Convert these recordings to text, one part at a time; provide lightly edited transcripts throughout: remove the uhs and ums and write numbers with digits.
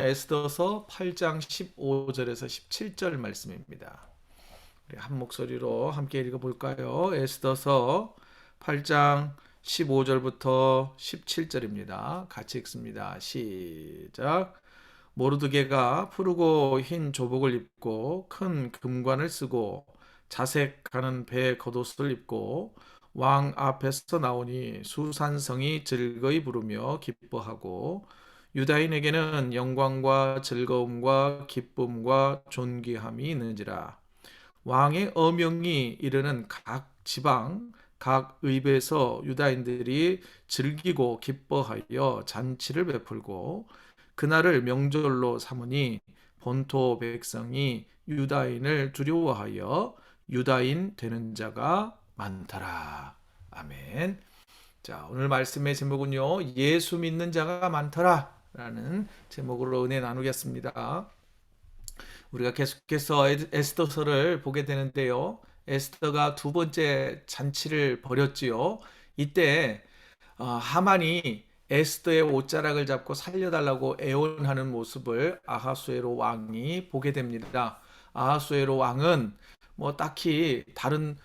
에스더서 8장 15절에서 17절 말씀입니다. 우리 한 목소리로 함께 읽어볼까요? 에스더서 8장 15절부터 17절입니다. 같이 읽습니다. 시작. 모르드게가 푸르고 흰 조복을 입고 큰 금관을 쓰고 자색하는 배 겉옷을 입고 왕 앞에서 나오니 수산성이 즐거이 부르며 기뻐하고 유다인에게는 영광과 즐거움과 기쁨과 존귀함이 있는지라. 왕의 어명이 이르는 각 지방 각 의배에서 유다인들이 즐기고 기뻐하여 잔치를 베풀고 그날을 명절로 삼으니 본토 백성이 유다인을 두려워하여 유다인 되는 자가 많더라. 아멘. 자, 오늘 말씀의 제목은요, 예수 믿는 자가 많더라 라는 제목으로 은혜 나누겠습니다. 우리가 계속해서 에스더서를 보게 되는데요, 에스더가 두 번째 잔치를 벌였지요. 이때 하만이 에스더의 옷자락을 잡고 살려달라고 애원하는 모습을 아하수에로 왕이 보게 됩니다. 아하수에로 왕은 뭐 딱히 다른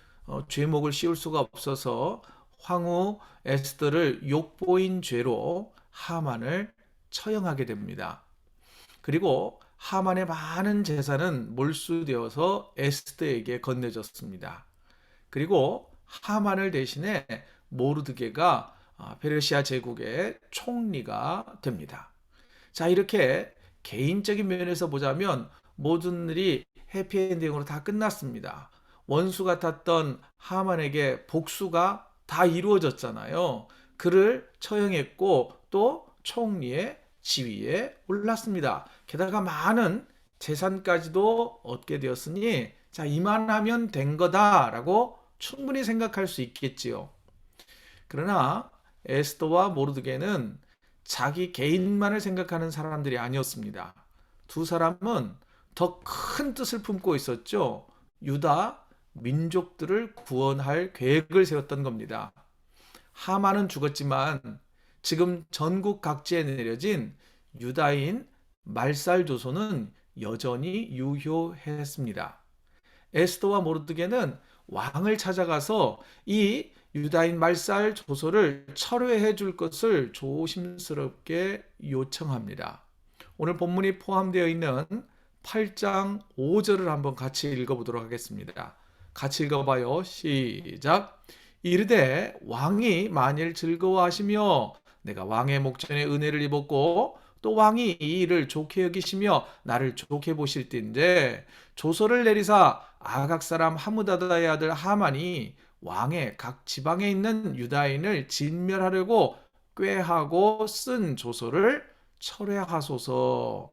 죄목을 씌울 수가 없어서 황후 에스더를 욕보인 죄로 하만을 처형하게 됩니다. 그리고 하만의 많은 재산은 몰수되어서 에스더에게 건네졌습니다. 그리고 하만을 대신해 모르드게가 페르시아 제국의 총리가 됩니다. 자, 이렇게 개인적인 면에서 보자면 모든 일이 해피엔딩으로 다 끝났습니다. 원수 같았던 하만에게 복수가 다 이루어졌잖아요. 그를 처형했고 또 총리의 지위에 올랐습니다. 게다가 많은 재산까지도 얻게 되었으니 자, 이만하면 된 거다라고 충분히 생각할 수 있겠지요. 그러나 에스더와 모르드게는 자기 개인만을 생각하는 사람들이 아니었습니다. 두 사람은 더 큰 뜻을 품고 있었죠. 유다 민족들을 구원할 계획을 세웠던 겁니다. 하만은 죽었지만 지금 전국 각지에 내려진 유다인 말살 조소는 여전히 유효했습니다. 에스더와 모르드게는 왕을 찾아가서 이 유다인 말살 조소를 철회해 줄 것을 조심스럽게 요청합니다. 오늘 본문이 포함되어 있는 8장 5절을 한번 같이 읽어보도록 하겠습니다. 같이 읽어봐요. 시작. 이르되 왕이 만일 즐거워하시며 내가 왕의 목전에 은혜를 입었고 또 왕이 이 일을 좋게 여기시며 나를 좋게 보실 때인데 조서를 내리사 아각 사람 하무다다의 아들 하만이 왕의 각 지방에 있는 유다인을 진멸하려고 꾀하고 쓴 조서를 철회하소서.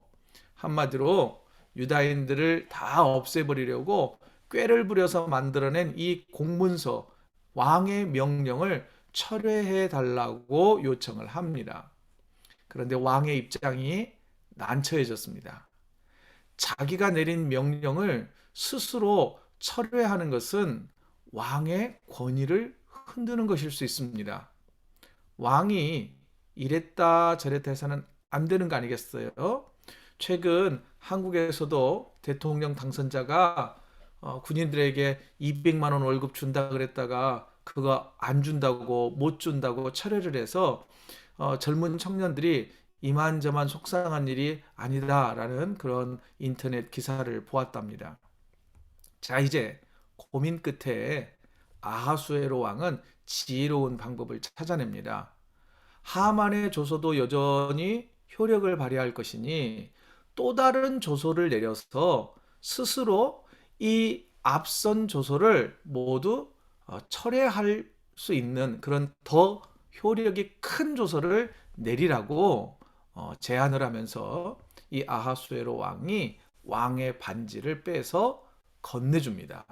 한마디로 유다인들을 다 없애버리려고 꾀를 부려서 만들어낸 이 공문서, 왕의 명령을 철회해 달라고 요청을 합니다. 그런데 왕의 입장이 난처해졌습니다. 자기가 내린 명령을 스스로 철회하는 것은 왕의 권위를 흔드는 것일 수 있습니다. 왕이 이랬다 저랬다 해서는 안 되는 거 아니겠어요? 최근 한국에서도 대통령 당선자가 군인들에게 200만 원 월급 준다 그랬다가 그거 안 준다고 못 준다고 철회를 해서 젊은 청년들이 이만저만 속상한 일이 아니다라는 그런 인터넷 기사를 보았답니다. 자, 이제 고민 끝에 아하수에로 왕은 지혜로운 방법을 찾아냅니다. 하만의 조서도 여전히 효력을 발휘할 것이니 또 다른 조서를 내려서 스스로 이 앞선 조서를 모두 철회할 수 있는 그런 더 효력이 큰 조서를 내리라고 제안을 하면서 이 아하수에로 왕이 왕의 반지를 빼서 건네줍니다.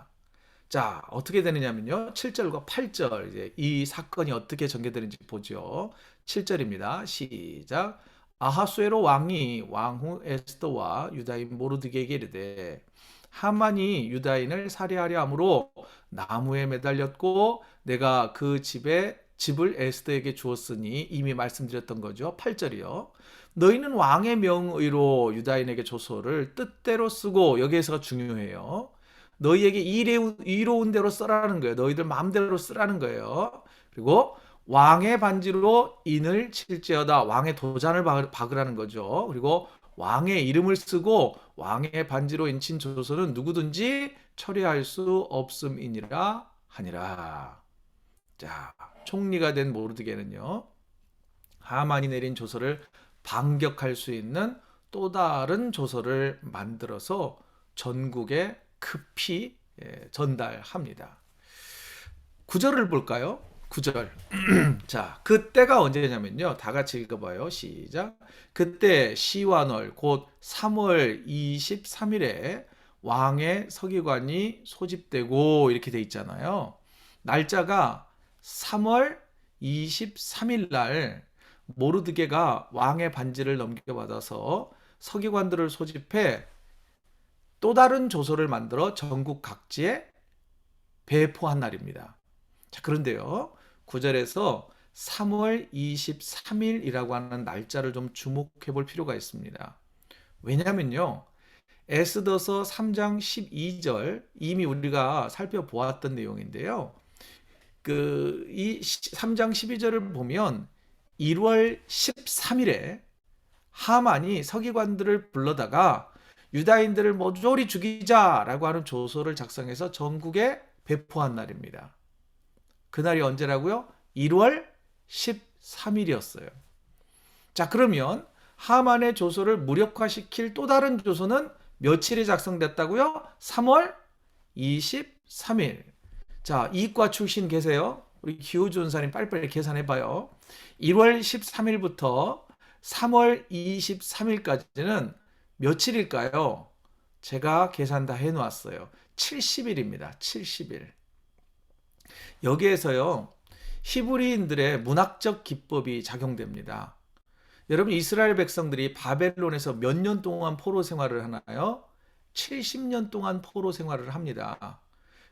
자, 어떻게 되느냐면요. 7절과 8절 이제 이 사건이 어떻게 전개되는지 보죠. 7절입니다. 시작. 아하수에로 왕이 왕후 에스더와 유다인 모르드게에게 이르되 하만이 유다인을 살해하려 함으로 나무에 매달렸고 내가 그 집에 집을 에스더에게 주었으니 이미 말씀드렸던 거죠. 8절이요. 너희는 왕의 명의로 유다인에게 조서를 뜻대로 쓰고, 여기에서가 중요해요. 너희에게 이로운 대로 쓰라는 거예요. 너희들 마음대로 쓰라는 거예요. 그리고 왕의 반지로 인을 칠지어다. 왕의 도장을 박으라는 거죠. 그리고 왕의 이름을 쓰고 왕의 반지로 인친 조서는 누구든지 처리할 수 없음이니라 하니라. 자, 총리가 된 모르드게는요, 하만이 내린 조서를 반격할 수 있는 또 다른 조서를 만들어서 전국에 급히 전달합니다. 9절을 볼까요? 9절. 자, 그때가 언제냐면요. 다 같이 읽어봐요. 시작. 그때 시완월 곧 3월 23일에 왕의 서기관이 소집되고, 이렇게 돼 있잖아요. 날짜가 3월 23일 날 모르드게가 왕의 반지를 넘겨받아서 서기관들을 소집해 또 다른 조서를 만들어 전국 각지에 배포한 날입니다. 자, 그런데요, 9절에서 3월 23일이라고 하는 날짜를 좀 주목해 볼 필요가 있습니다. 왜냐면요, 에스더서 3장 12절 이미 우리가 살펴보았던 내용인데요. 이 3장 12절을 보면 1월 13일에 하만이 서기관들을 불러다가 유다인들을 모조리 죽이자라고 하는 조서를 작성해서 전국에 배포한 날입니다. 그날이 언제라고요? 1월 13일이었어요. 자, 그러면 하만의 조서를 무력화시킬 또 다른 조서는 며칠에 작성됐다고요? 3월 23일. 자, 이과 출신 계세요? 우리 기호주 원사님 빨리빨리 계산해봐요. 1월 13일부터 3월 23일까지는 며칠일까요? 제가 계산 다 해놓았어요. 70일입니다. 70일. 여기에서요, 히브리인들의 문학적 기법이 작용됩니다. 여러분, 이스라엘 백성들이 바벨론에서 몇 년 동안 포로 생활을 하나요? 70년 동안 포로 생활을 합니다.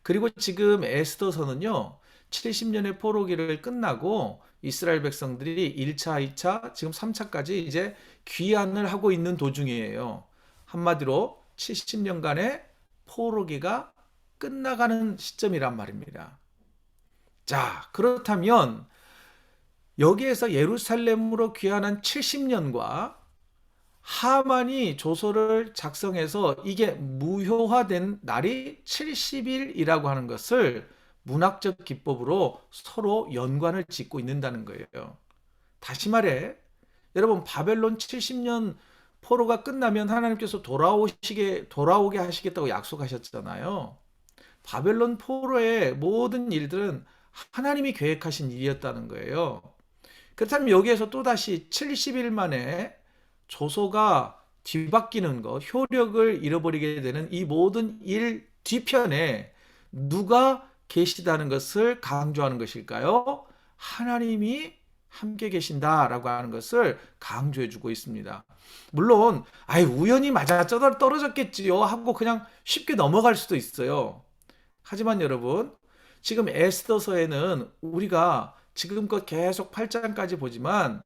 그리고 지금 에스더서는요, 70년의 포로기를 끝나고 이스라엘 백성들이 1차, 2차, 지금 3차까지 이제 귀환을 하고 있는 도중이에요. 한마디로 70년간의 포로기가 끝나가는 시점이란 말입니다. 자, 그렇다면 여기에서 예루살렘으로 귀환한 70년과 하만이 조서를 작성해서 이게 무효화된 날이 70일이라고 하는 것을 문학적 기법으로 서로 연관을 짓고 있는다는 거예요. 다시 말해, 여러분, 바벨론 70년 포로가 끝나면 하나님께서 돌아오게 하시겠다고 약속하셨잖아요. 바벨론 포로의 모든 일들은 하나님이 계획하신 일이었다는 거예요. 그렇다면 여기에서 또다시 70일 만에 조서가 뒤바뀌는 것, 효력을 잃어버리게 되는 이 모든 일 뒤편에 누가 계시다는 것을 강조하는 것일까요? 하나님이 함께 계신다라고 하는 것을 강조해 주고 있습니다. 물론 우연히 맞아 떨어졌겠지요 하고 그냥 쉽게 넘어갈 수도 있어요. 하지만 여러분, 지금 에스더서에는 우리가 지금껏 계속 8장까지 보지만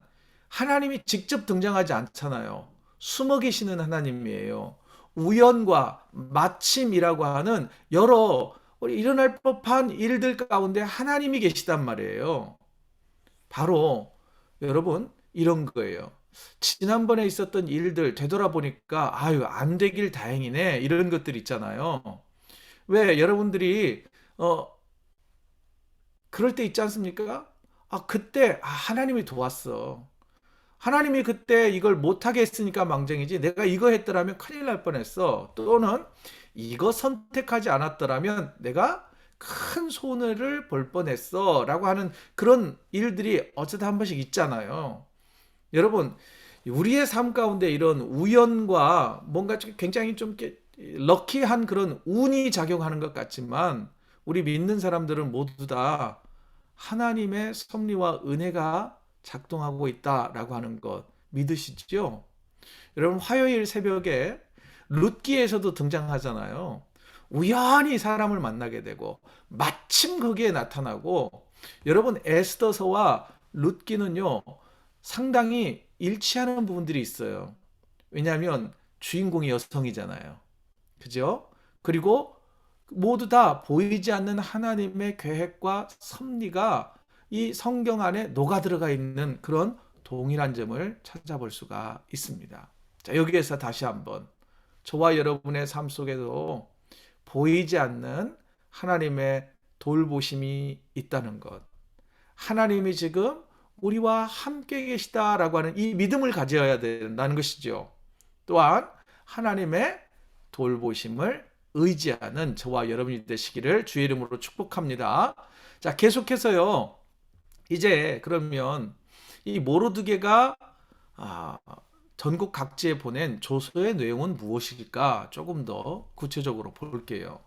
하나님이 직접 등장하지 않잖아요. 숨어 계시는 하나님이에요. 우연과 마침이라고 하는 여러 일어날 법한 일들 가운데 하나님이 계시단 말이에요. 바로 여러분, 이런 거예요. 지난번에 있었던 일들 되돌아보니까 안 되길 다행이네, 이런 것들 있잖아요. 왜 여러분들이 그럴 때 있지 않습니까? 그때 하나님이 도왔어. 하나님이 그때 이걸 못하게 했으니까 망정이지, 내가 이거 했더라면 큰일 날 뻔했어. 또는 이거 선택하지 않았더라면 내가 큰 손해를 볼 뻔했어 라고 하는 그런 일들이 어쩌다 한 번씩 있잖아요. 여러분, 우리의 삶 가운데 이런 우연과 뭔가 굉장히 좀 럭키한 그런 운이 작용하는 것 같지만, 우리 믿는 사람들은 모두 다 하나님의 섭리와 은혜가 작동하고 있다라고 하는 것 믿으시죠? 여러분, 화요일 새벽에 룻기에서도 등장하잖아요. 우연히 사람을 만나게 되고 마침 거기에 나타나고 여러분 에스더서와 룻기는요 상당히 일치하는 부분들이 있어요. 왜냐하면 주인공이 여성이잖아요. 그죠? 그리고 모두 다 보이지 않는 하나님의 계획과 섭리가 이 성경 안에 녹아 들어가 있는 그런 동일한 점을 찾아볼 수가 있습니다. 자, 여기에서 다시 한번 저와 여러분의 삶 속에도 보이지 않는 하나님의 돌보심이 있다는 것. 하나님이 지금 우리와 함께 계시다라고 하는 이 믿음을 가져야 된다는 것이죠. 또한 하나님의 돌보심을 의지하는 저와 여러분이 되시기를 주의 이름으로 축복합니다. 자, 계속해서요. 이제 그러면 이 모르드게가 전국 각지에 보낸 조서의 내용은 무엇일까? 조금 더 구체적으로 볼게요.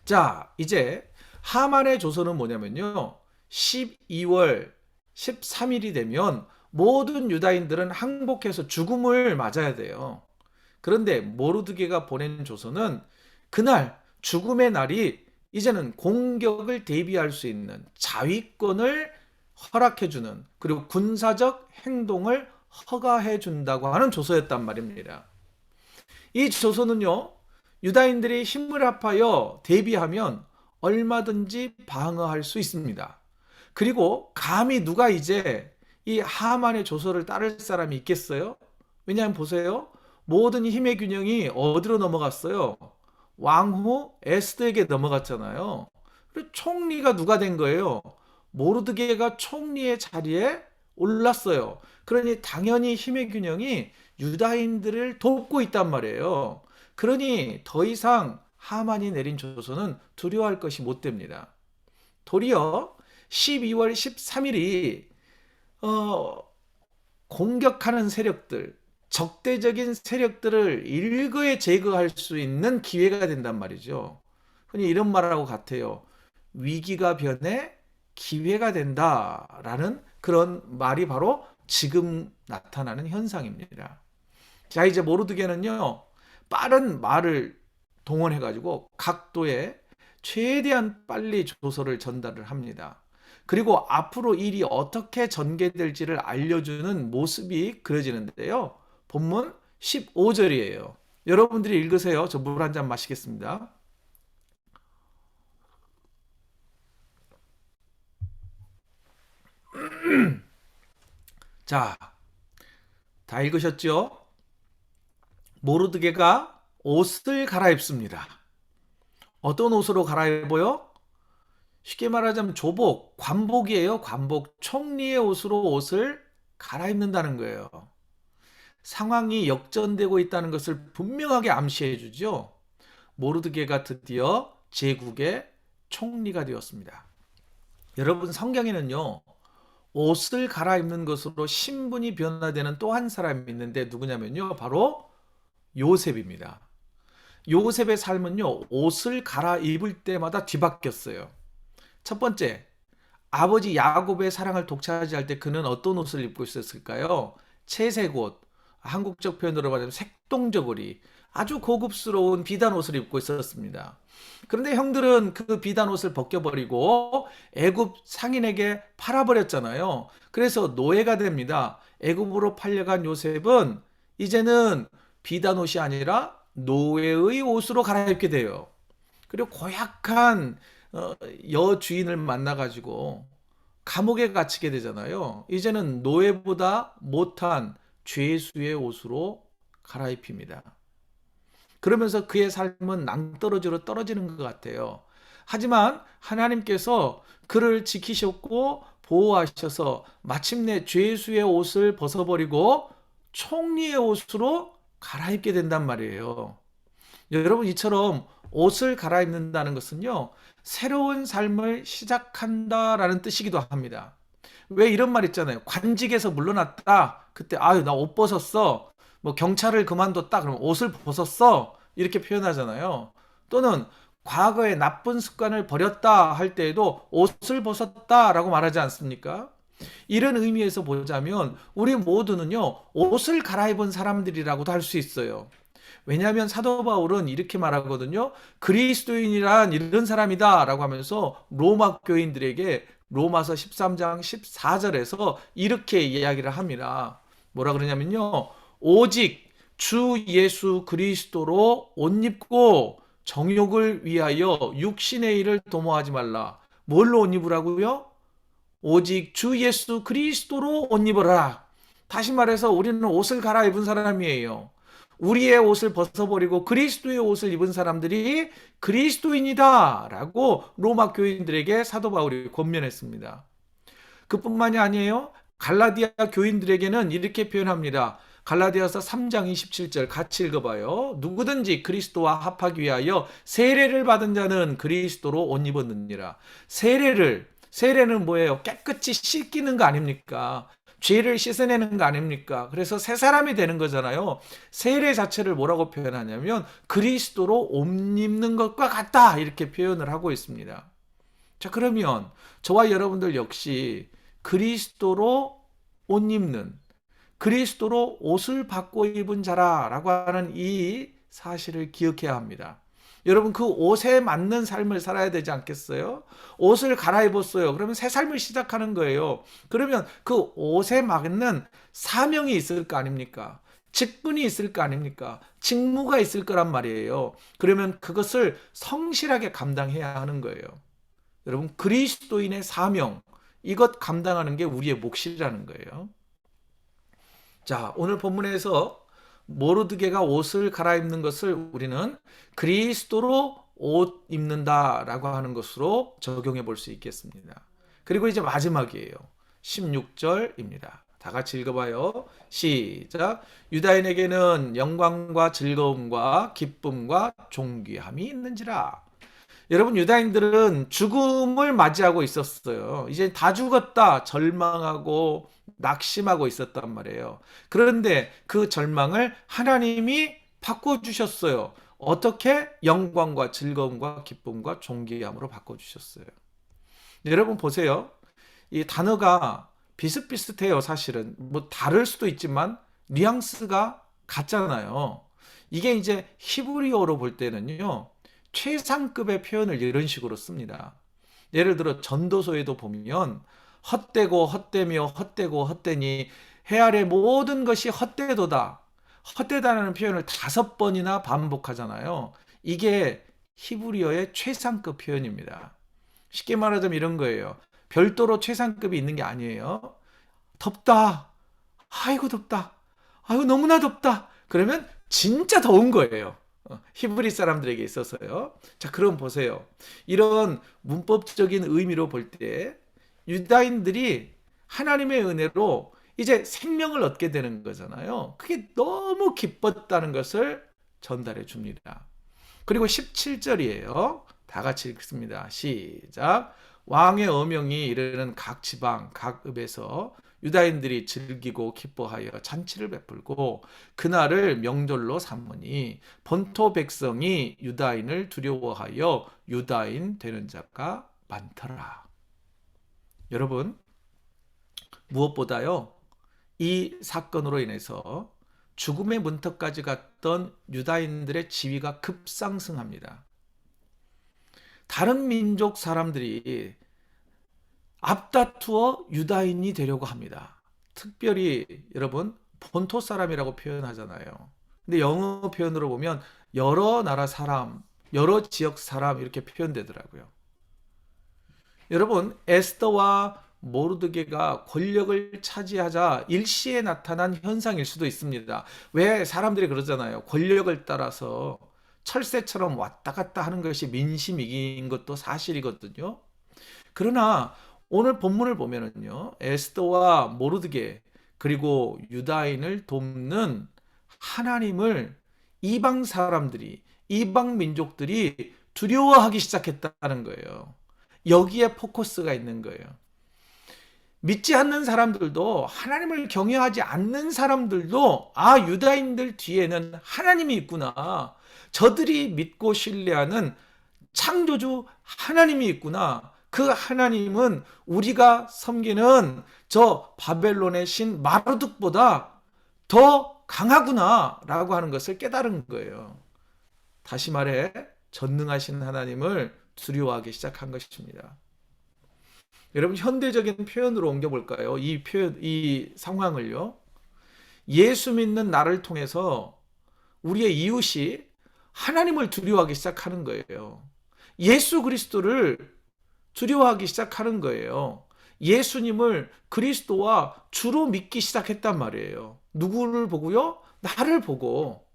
자, 이제 하만의 조서는 뭐냐면요. 12월 13일이 되면 모든 유다인들은 항복해서 죽음을 맞아야 돼요. 그런데 모르드게가 보낸 조서는 그날 죽음의 날이 이제는 공격을 대비할 수 있는 자위권을 허락해주는 그리고 군사적 행동을 허가해준다고 하는 조서였단 말입니다. 이 조서는요 유다인들이 힘을 합하여 대비하면 얼마든지 방어할 수 있습니다. 그리고 감히 누가 이제 이 하만의 조서를 따를 사람이 있겠어요? 왜냐하면 보세요. 모든 힘의 균형이 어디로 넘어갔어요? 왕후 에스더에게 넘어갔잖아요. 그리고 총리가 누가 된 거예요? 모르드게가 총리의 자리에 올랐어요. 그러니 당연히 힘의 균형이 유다인들을 돕고 있단 말이에요. 그러니 더 이상 하만이 내린 조서는 두려워할 것이 못 됩니다. 도리어 12월 13일이 공격하는 세력들, 적대적인 세력들을 일거에 제거할 수 있는 기회가 된단 말이죠. 흔히 이런 말하고 같아요. 위기가 변해 기회가 된다라는 그런 말이 바로 지금 나타나는 현상입니다. 자, 이제 모르드게는요, 빠른 말을 동원해가지고 각도에 최대한 빨리 조서를 전달을 합니다. 그리고 앞으로 일이 어떻게 전개될지를 알려주는 모습이 그려지는데요. 본문 15절이에요. 여러분들이 읽으세요. 저 물 한 잔 마시겠습니다. 자, 다 읽으셨죠? 모르드게가 옷을 갈아입습니다. 어떤 옷으로 갈아입어요? 쉽게 말하자면 조복, 관복이에요. 관복. 총리의 옷으로 옷을 갈아입는다는 거예요. 상황이 역전되고 있다는 것을 분명하게 암시해 주죠. 모르드게가 드디어 제국의 총리가 되었습니다. 여러분 성경에는요. 옷을 갈아입는 것으로 신분이 변화되는 또 한 사람이 있는데 누구냐면요. 바로 요셉입니다. 요셉의 삶은요. 옷을 갈아입을 때마다 뒤바뀌었어요. 첫 번째, 아버지 야곱의 사랑을 독차지할 때 그는 어떤 옷을 입고 있었을까요? 채색 옷, 한국적 표현으로 말하면 색동저고리, 아주 고급스러운 비단 옷을 입고 있었습니다. 그런데 형들은 그 비단 옷을 벗겨버리고 애굽 상인에게 팔아버렸잖아요. 그래서 노예가 됩니다. 애굽으로 팔려간 요셉은 이제는 비단 옷이 아니라 노예의 옷으로 갈아입게 돼요. 그리고 고약한 여주인을 만나가지고 감옥에 갇히게 되잖아요. 이제는 노예보다 못한 죄수의 옷으로 갈아입힙니다. 그러면서 그의 삶은 낭떠러지로 떨어지는 것 같아요. 하지만 하나님께서 그를 지키셨고 보호하셔서 마침내 죄수의 옷을 벗어버리고 총리의 옷으로 갈아입게 된단 말이에요. 여러분 이처럼 옷을 갈아입는다는 것은요. 새로운 삶을 시작한다라는 뜻이기도 합니다. 왜 이런 말 있잖아요. 관직에서 물러났다. 그때 아유 나 옷 벗었어. 뭐 경찰을 그만뒀다. 그러면 옷을 벗었어. 이렇게 표현하잖아요. 또는 과거의 나쁜 습관을 버렸다 할 때에도 옷을 벗었다라고 말하지 않습니까? 이런 의미에서 보자면 우리 모두는요. 옷을 갈아입은 사람들이라고도 할 수 있어요. 왜냐하면 사도 바울은 이렇게 말하거든요. 그리스도인이란 이런 사람이다 라고 하면서 로마 교인들에게 로마서 13장 14절에서 이렇게 이야기를 합니다. 뭐라 그러냐면요. 오직 주 예수 그리스도로 옷 입고 정욕을 위하여 육신의 일을 도모하지 말라. 뭘로 옷 입으라고요? 오직 주 예수 그리스도로 옷 입어라. 다시 말해서 우리는 옷을 갈아입은 사람이에요. 우리의 옷을 벗어버리고 그리스도의 옷을 입은 사람들이 그리스도인이다 라고 로마 교인들에게 사도 바울이 권면했습니다. 그뿐만이 아니에요. 갈라디아 교인들에게는 이렇게 표현합니다. 갈라디아서 3장 27절 같이 읽어봐요. 누구든지 그리스도와 합하기 위하여 세례를 받은 자는 그리스도로 옷 입었느니라. 세례는 뭐예요? 깨끗이 씻기는 거 아닙니까? 죄를 씻어내는 거 아닙니까? 그래서 새 사람이 되는 거잖아요. 세례 자체를 뭐라고 표현하냐면 그리스도로 옷 입는 것과 같다 이렇게 표현을 하고 있습니다. 자, 그러면 저와 여러분들 역시 그리스도로 옷 입는, 그리스도로 옷을 받고 입은 자라라고 하는 이 사실을 기억해야 합니다. 여러분, 그 옷에 맞는 삶을 살아야 되지 않겠어요? 옷을 갈아입었어요. 그러면 새 삶을 시작하는 거예요. 그러면 그 옷에 맞는 사명이 있을 거 아닙니까? 직분이 있을 거 아닙니까? 직무가 있을 거란 말이에요. 그러면 그것을 성실하게 감당해야 하는 거예요. 여러분, 그리스도인의 사명, 이것 감당하는 게 우리의 몫이라는 거예요. 자, 오늘 본문에서 모르드게가 옷을 갈아입는 것을 우리는 그리스도로 옷 입는다라고 하는 것으로 적용해 볼 수 있겠습니다. 그리고 이제 마지막이에요. 16절입니다. 다 같이 읽어봐요. 시작. 유다인에게는 영광과 즐거움과 기쁨과 존귀함이 있는지라. 여러분, 유다인들은 죽음을 맞이하고 있었어요. 이제 다 죽었다 절망하고 낙심하고 있었단 말이에요. 그런데 그 절망을 하나님이 바꿔주셨어요. 어떻게? 영광과 즐거움과 기쁨과 존귀함으로 바꿔주셨어요. 여러분 보세요. 이 단어가 비슷비슷해요. 사실은 뭐 다를 수도 있지만 뉘앙스가 같잖아요. 이게 이제 히브리어로 볼 때는요, 최상급의 표현을 이런 식으로 씁니다. 예를 들어 전도서에도 보면 헛되고 헛되며 헛되고 헛되니 해 아래 모든 것이 헛되도다. 헛되다라는 표현을 5번이나 반복하잖아요. 이게 히브리어의 최상급 표현입니다. 쉽게 말하자면 이런 거예요. 별도로 최상급이 있는 게 아니에요. 덥다. 아이고 덥다. 아이고 너무나 덥다. 그러면 진짜 더운 거예요. 히브리 사람들에게 있어서요. 자, 그럼 보세요. 이런 문법적인 의미로 볼 때 유다인들이 하나님의 은혜로 이제 생명을 얻게 되는 거잖아요. 그게 너무 기뻤다는 것을 전달해 줍니다. 그리고 17절이에요. 다 같이 읽습니다. 시작. 왕의 어명이 이르는 각 지방, 각 읍에서 유다인들이 즐기고 기뻐하여 잔치를 베풀고 그날을 명절로 삼으니 본토 백성이 유다인을 두려워하여 유다인 되는 자가 많더라. 여러분, 무엇보다요, 이 사건으로 인해서 죽음의 문턱까지 갔던 유다인들의 지위가 급상승합니다. 다른 민족 사람들이 앞다투어 유다인이 되려고 합니다. 특별히 여러분, 본토 사람이라고 표현하잖아요. 근데 영어 표현으로 보면 여러 나라 사람, 여러 지역 사람 이렇게 표현되더라고요. 여러분, 에스더와 모르드게가 권력을 차지하자 일시에 나타난 현상일 수도 있습니다. 왜 사람들이 그러잖아요. 권력을 따라서 철새처럼 왔다 갔다 하는 것이 민심이긴 것도 사실이거든요. 그러나 오늘 본문을 보면은요, 에스더와 모르드게 그리고 유다인을 돕는 하나님을 이방 사람들이, 이방 민족들이 두려워하기 시작했다는 거예요. 여기에 포커스가 있는 거예요. 믿지 않는 사람들도, 하나님을 경외하지 않는 사람들도 유다인들 뒤에는 하나님이 있구나. 저들이 믿고 신뢰하는 창조주 하나님이 있구나. 그 하나님은 우리가 섬기는 저 바벨론의 신 마르둑보다 더 강하구나 라고 하는 것을 깨달은 거예요. 다시 말해 전능하신 하나님을 두려워하기 시작한 것입니다. 여러분 현대적인 표현으로 옮겨볼까요? 이 표현, 이 상황을요. 예수 믿는 나를 통해서 우리의 이웃이 하나님을 두려워하기 시작하는 거예요. 예수 그리스도를 두려워하기 시작하는 거예요. 예수님을 그리스도와 주로 믿기 시작했단 말이에요. 누구를 보고요? 나를 보고.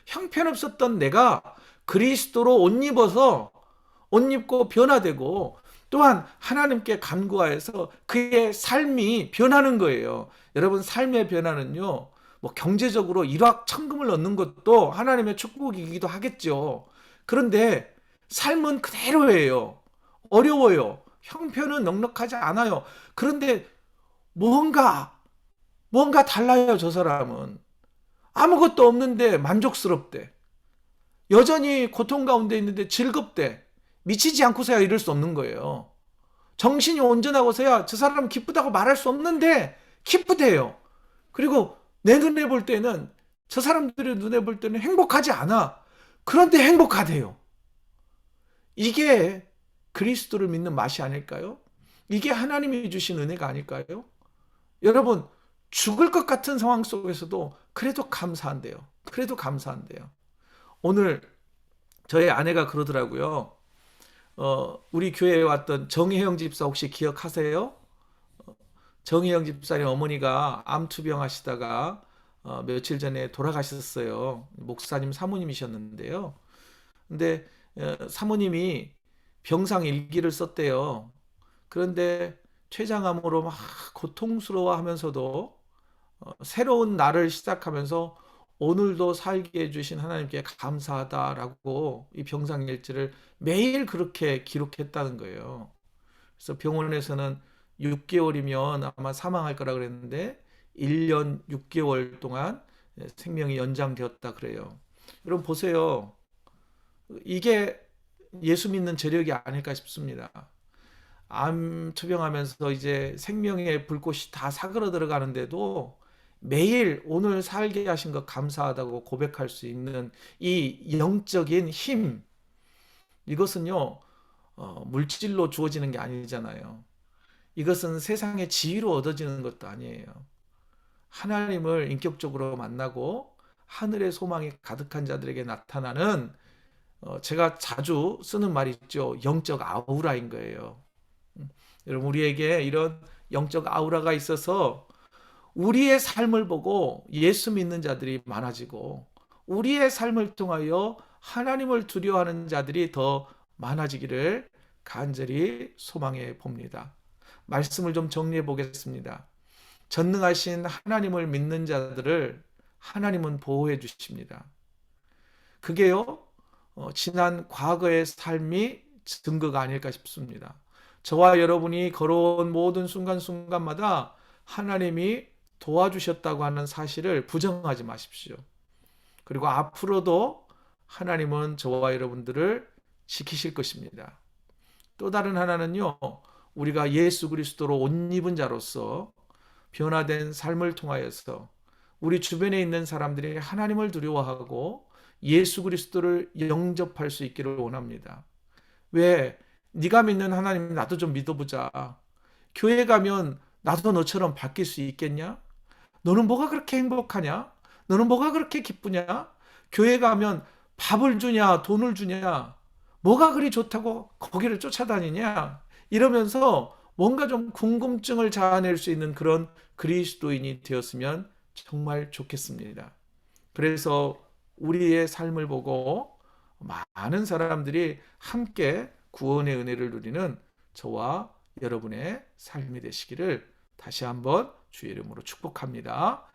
형편없었던 내가 그리스도로 옷 입고 변화되고 또한 하나님께 간구하여서 그의 삶이 변하는 거예요. 여러분 삶의 변화는요. 뭐 경제적으로 일확천금을 얻는 것도 하나님의 축복이기도 하겠죠. 그런데 삶은 그대로예요. 어려워요. 형편은 넉넉하지 않아요. 그런데 뭔가 달라요, 저 사람은. 아무것도 없는데 만족스럽대. 여전히 고통 가운데 있는데 즐겁대. 미치지 않고서야 이럴 수 없는 거예요. 정신이 온전하고서야 저 사람은 기쁘다고 말할 수 없는데 기쁘대요. 그리고 내 눈에 볼 때는 저 사람들의 눈에 볼 때는 행복하지 않아. 그런데 행복하대요. 이게 그리스도를 믿는 맛이 아닐까요? 이게 하나님이 주신 은혜가 아닐까요? 여러분 죽을 것 같은 상황 속에서도 그래도 감사한대요. 그래도 감사한대요. 오늘 저희 아내가 그러더라고요. 우리 교회에 왔던 정혜영 집사 혹시 기억하세요? 정혜영 집사님 어머니가 암투병 하시다가 며칠 전에 돌아가셨어요. 목사님 사모님이셨는데요. 근데 사모님이 병상 일기를 썼대요. 그런데 췌장암으로 막 고통스러워 하면서도 새로운 날을 시작하면서 오늘도 살게 해주신 하나님께 감사하다라고 이 병상일지를 매일 그렇게 기록했다는 거예요. 그래서 병원에서는 6개월이면 아마 사망할 거라 그랬는데 1년 6개월 동안 생명이 연장되었다 그래요. 여러분 보세요. 이게 예수 믿는 저력이 아닐까 싶습니다. 암 투병하면서 이제 생명의 불꽃이 다 사그러 들어가는데도 매일 오늘 살게 하신 것 감사하다고 고백할 수 있는 이 영적인 힘, 이것은요, 물질로 주어지는 게 아니잖아요. 이것은 세상의 지위로 얻어지는 것도 아니에요. 하나님을 인격적으로 만나고 하늘의 소망이 가득한 자들에게 나타나는 제가 자주 쓰는 말이 있죠. 영적 아우라인 거예요. 여러분 우리에게 이런 영적 아우라가 있어서 우리의 삶을 보고 예수 믿는 자들이 많아지고 우리의 삶을 통하여 하나님을 두려워하는 자들이 더 많아지기를 간절히 소망해 봅니다. 말씀을 좀 정리해 보겠습니다. 전능하신 하나님을 믿는 자들을 하나님은 보호해 주십니다. 그게요, 지난 과거의 삶이 증거가 아닐까 싶습니다. 저와 여러분이 걸어온 모든 순간순간마다 하나님이 도와주셨다고 하는 사실을 부정하지 마십시오. 그리고 앞으로도 하나님은 저와 여러분들을 지키실 것입니다. 또 다른 하나는요, 우리가 예수 그리스도로 옷 입은 자로서 변화된 삶을 통하여서 우리 주변에 있는 사람들이 하나님을 두려워하고 예수 그리스도를 영접할 수 있기를 원합니다. 왜? 네가 믿는 하나님 나도 좀 믿어보자. 교회 가면 나도 너처럼 바뀔 수 있겠냐? 너는 뭐가 그렇게 행복하냐? 너는 뭐가 그렇게 기쁘냐? 교회 가면 밥을 주냐? 돈을 주냐? 뭐가 그리 좋다고 거기를 쫓아다니냐? 이러면서 뭔가 좀 궁금증을 자아낼 수 있는 그런 그리스도인이 되었으면 정말 좋겠습니다. 그래서 우리의 삶을 보고 많은 사람들이 함께 구원의 은혜를 누리는 저와 여러분의 삶이 되시기를 다시 한번 주의 이름으로 축복합니다.